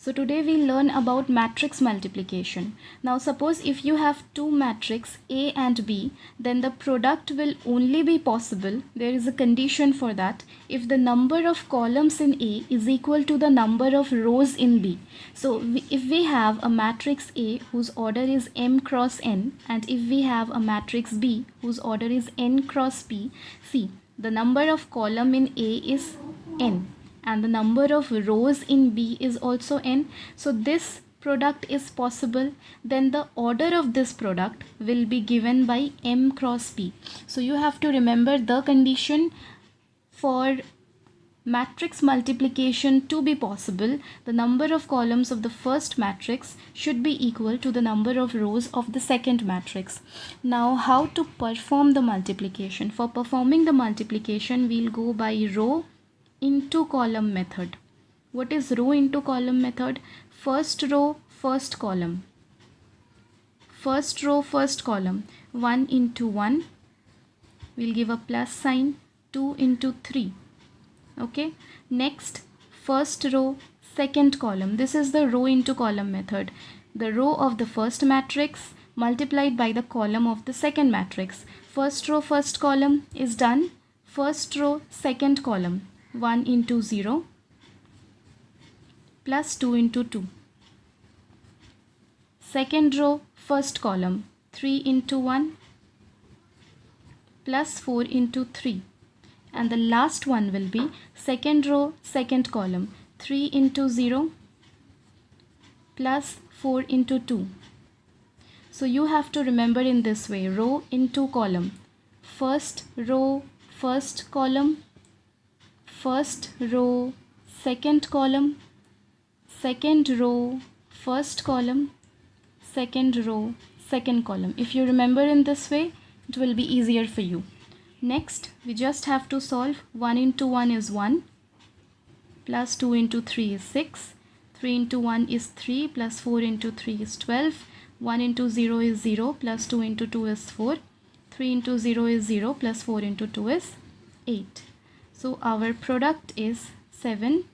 So today we'll learn about matrix multiplication. Now suppose if you have two matrices A and B, then the product will only be possible, there is a condition for that, if the number of columns in A is equal to the number of rows in B. So if we have a matrix A whose order is m cross n, and if we have a matrix B whose order is n cross p, see, the number of column in A is n and the number of rows in B is also n. So this product is possible. Then the order of this product will be given by m cross p. So you have to remember the condition for matrix multiplication to be possible. The number of columns of the first matrix should be equal to the number of rows of the second matrix. Now how to perform the multiplication? For performing the multiplication, we'll go by row into column method. What is row into column method? First row, first column. First row, first column. 1 into 1. We'll give a plus sign. 2 into 3. Okay. Next, first row, second column. This is the row into column method. The row of the first matrix multiplied by the column of the second matrix. First row, first column is done. First row, second column. 1 into 0 plus 2 into 2. Second row, first column, 3 into 1 plus 4 into 3. And the last one will be second row, second column, 3 into 0 plus 4 into 2. So you have to remember in this way, row into column. First row, first column, first row, second column, second row, first column, second row, second column. If you remember in this way, it will be easier for you. Next, we just have to solve. 1 into 1 is 1, plus 2 into 3 is 6, 3 into 1 is 3, plus 4 into 3 is 12, 1 into 0 is 0, plus 2 into 2 is 4, 3 into 0 is 0, plus 4 into 2 is 8. So our product is 7,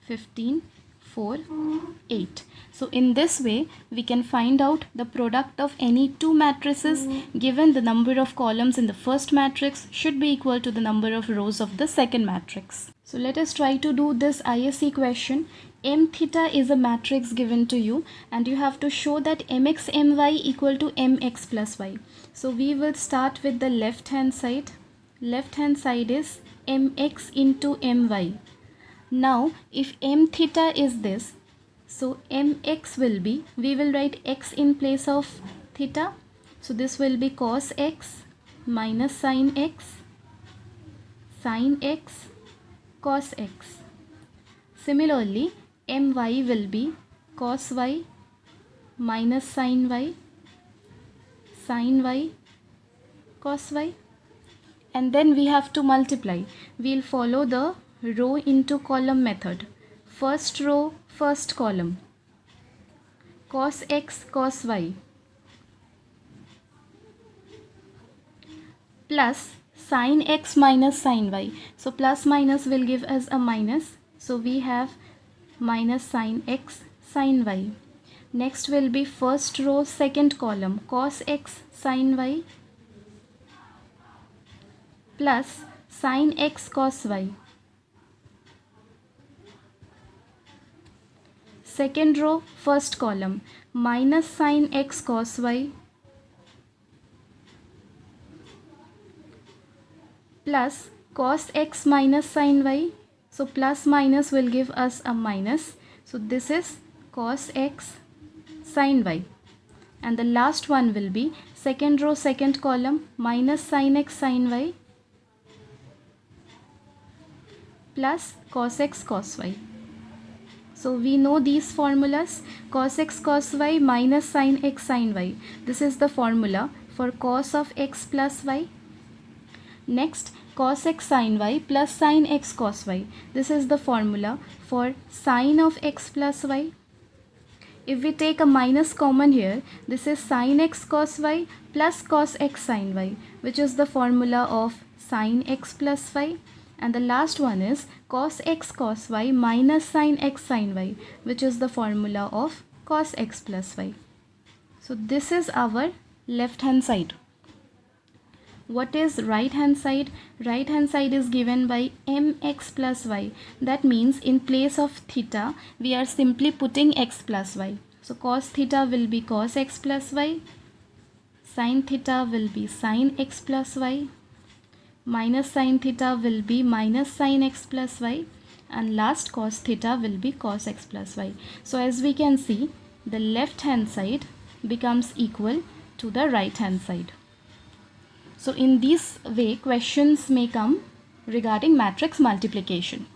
15, 4, 8. So in this way, we can find out the product of any two matrices given the number of columns in the first matrix should be equal to the number of rows of the second matrix. So let us try to do this ISE question. M theta is a matrix given to you and you have to show that mx my equal to mx plus y. So we will start with the left hand side. Left hand side is mx into my. Now if m theta is this, so mx will be, we will write x in place of theta. So this will be cos x minus sin x, cos x. Similarly, my will be cos y minus sin y, cos y. And then we have to multiply. We'll follow the row into column method. First row, first column. Cos x, cos y. Plus sin x minus sin y. So plus minus will give us a minus. So we have minus sin x, sin y. Next will be first row, second column. Cos x, sin y. Plus sin x cos y. Second row, first column, minus sin x cos y plus cos x minus sin y. So plus minus will give us a minus. So this is cos x sin y. And the last one will be second row, second column, minus sin x sin y plus cos x cos y. So we know these formulas. Cos x cos y minus sin x sin y. This is the formula for cos of x plus y. Next, cos x sin y plus sin x cos y. This is the formula for sin of x plus y. If we take a minus common here, this is sin x cos y plus cos x sin y, which is the formula of sin x plus y. And the last one is cos x cos y minus sin x sin y, which is the formula of cos x plus y. So this is our left hand side. What is right hand side? Right hand side is given by mx plus y. That means in place of theta, we are simply putting x plus y. So cos theta will be cos x plus y. Sin theta will be sin x plus y. Minus sin theta will be minus sin x plus y. And last cos theta will be cos x plus y. So as we can see, the left hand side becomes equal to the right hand side. So in this way, questions may come regarding matrix multiplication.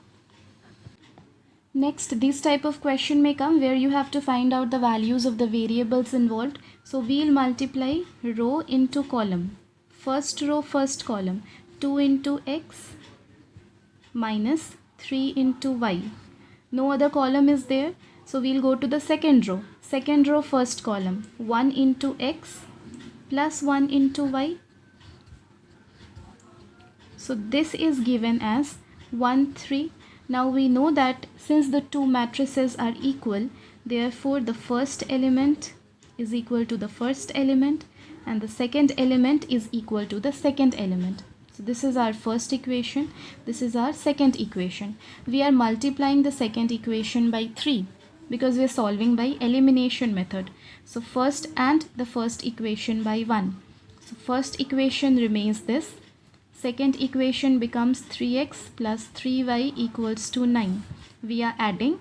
Next, this type of question may come where you have to find out the values of the variables involved. So we'll multiply row into column. First row, first column, 2 into x minus 3 into y. No other column is there. So we'll go to the second row. Second row, first column, 1 into x plus 1 into y. So this is given as 1, 3. Now we know that since the two matrices are equal, therefore the first element is equal to the first element and the second element is equal to the second element. So this is our first equation. This is our second equation. We are multiplying the second equation by 3 because we are solving by elimination method. So first and the first equation by 1. So first equation remains this. Second equation becomes 3x plus 3y equals to 9. We are adding.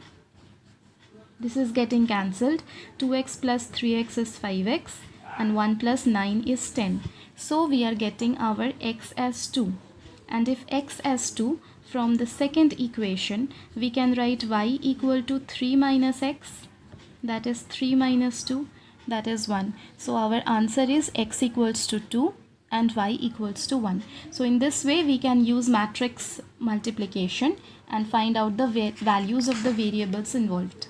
This is getting cancelled. 2x plus 3x is 5x and 1 plus 9 is 10. So we are getting our x as 2. And if x as 2, from the second equation, we can write y equal to 3 minus x. That is 3 minus 2. That is 1. So our answer is x equals to 2. And y equals to 1. So in this way we can use matrix multiplication and find out the values of the variables involved.